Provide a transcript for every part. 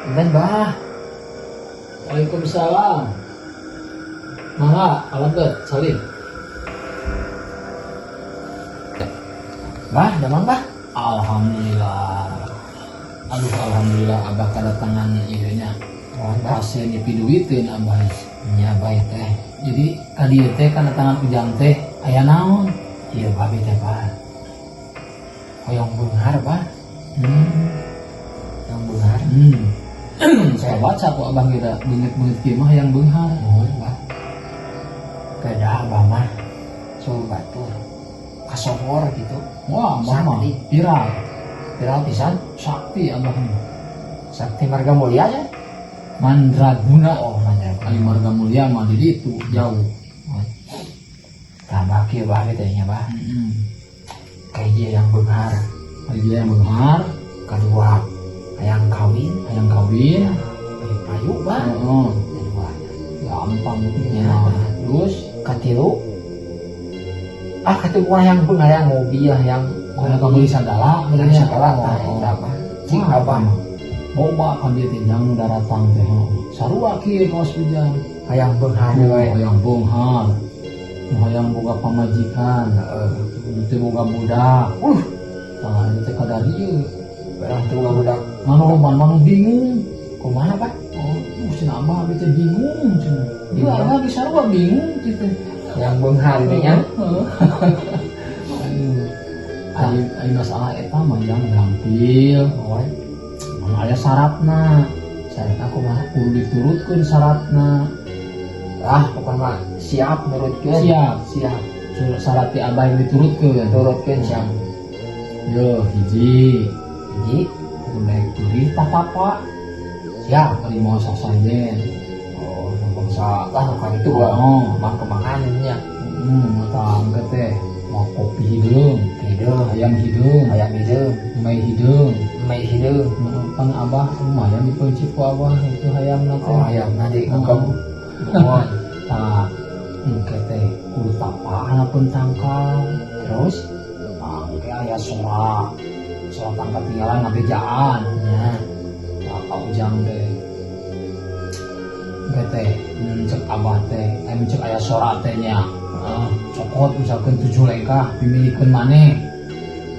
Dan bah. Waalaikumsalam. Mangga, alaget, salib. Bah, damang bah. Alhamdulillah. Aduh, alhamdulillah abah kedatangan idenya. Pasien dipiduiteun abah. Nya bae teh. Jadi tadi teh kedatangan ujang teh aya naon? Ieu babe teh bah. Hoyong beunghar bah. Yang beunghar. Saya baca kok abah kita beungeut-beungeut kieu mah yang beunghar. Bah. Kedah abah mah. Sul batur. Kasongor gitu. Wah, abah mah Sakti. viral. Viral pisan. Sakti abah mah. Sakti Marga Mulia ya. Mandraguna. Oh, mana Ari Marga Mulia mah di ditu jauh. Tambah kieu bah teh nya bah. Kayak dia yang beunghar. Ari dia yang beunghar, Kedua hayang kawin. hayang kawin. Payu bah. Heeh. Kedua. Gampang gitu Ya. ya. Terus Katilu. Katilu yang beunghar yang mobil yang kalau kamu beli sandala, yang benernya sekolah tah eta mah. Cing abah mah boba kan dia teh yang daratang teh. Sarua kieu kaos hujan. hayang beunghar we. Hayang beunghar. Hayang boga pamajikan. Teu boga budak. Tah itu teh kada dieu. Orang tua budak Manu bingung. kumaha bah? Oh, cenah abah teh bingung cenah. Ieu abah ge sarua bingung kitu. Yang beunghar ini nya. Ari masalah eta mah yang gampil. Mun aya syaratna. Syaratna kumaha? Kudu diturutkeun syaratna. Pokoknya mah siap nurutkeun. Siap. Syarat ti abah yang diturutkeun. Turutkeun siap. Yo, hiji. Hiji Kudu turi tatapa. siap. Ari mau sasajen. Bangsa lah kan itu gua mang kemangan nya. Mata angkat teh. Mau kopi hideung, Hideung, ayam hideung, hayam hideung, mei hideung. mei hideung. Kan abah lumayan dipencit ku abah itu hayamna teh. Hayam nanti ngkem. Mohon. Tah, engke teh kudu tapana pun tangkal. Terus Engke aya sorak. Sorak tangkal tinggalan ngabejaan. nya Tah ka ujang teh. Engke teh cek abah teh, cek aya sorak teh nya. Cokot misalkan 7 lengkah dimilikeun maneh.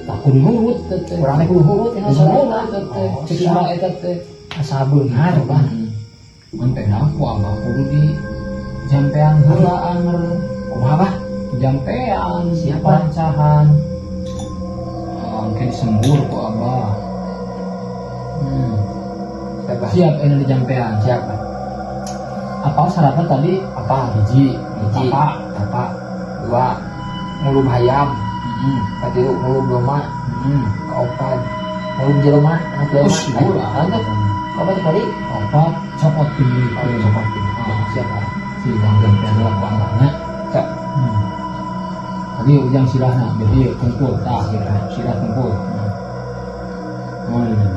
Tak kudu nurut teh. urang teh kudu hurut ya sorak. Cek sorak eta teh. Asa beunghar bah. Sampai aku abah kudu di jampean heula anger. Kumaha bah? Jampean Siapa? perancahan. Mungkin disembur ku abah. Siap bah. Siap ini di jampean. Siap bah. Apa syaratnya tadi? Apa? Hiji, Hiji. apa? Apa? Dua ngulub hayam. Katilu ngulub domba. Kaopat ngulub jelema anak jelema. Anda kapan tadi? Opat cokot pilih. Cokot pilih. Siap bah. Si jampean lah ku abahnya. Siap. Tadi ujang silahna, jadi kumpul, tah silah kumpul. Oh ini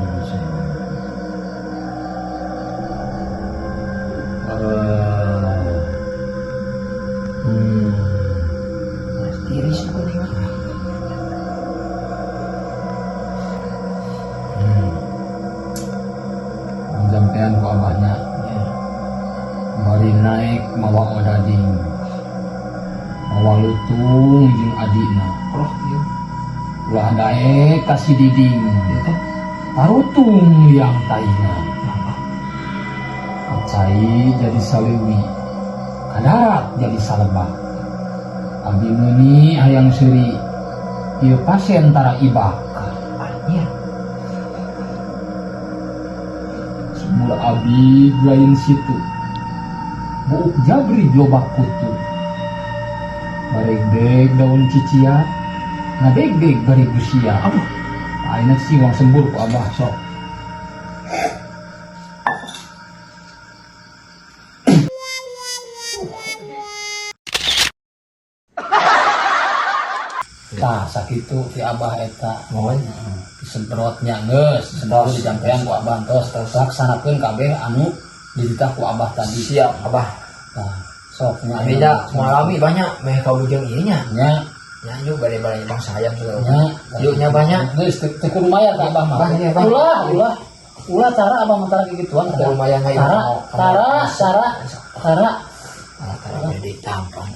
Tiris aku nih mah. jampean ku abahnya. Bari naik mawa odading, mawa lutung jeung adina. Oh iya. Ulah daek kasih diding. Tarutung yang taina. Kacai jadi salewi, kadarat jadi salebah. Abdi meuni hayang seuri, ieu pasien tara ibah. Iya. Semula abdi lain situ, buuk jabri lobak kutu. Bareg-deg daun ciciat, ngadeg-deg bari busia. Aduh, ayeuna sih wang sembur ku abah sok. Tah sakitu ti abah eta. Mohon. Disemprotnya geus, sedot dijampean ku abah tos laksanakeun kabeh anu dititah ku abah tadi. Siap abah. Nah, sok nya Beda malami banyak meh kawujeng ieu nya. nya Nya yuk bade-bade bangsa hayam segala. nya Yuk nya banyak. geus teu kudu mayar ka abah mah. Bah, iya, bah. Ulah ulah cara apa mentara gituan Ada lumayan aja. Tara Tara jadi tampang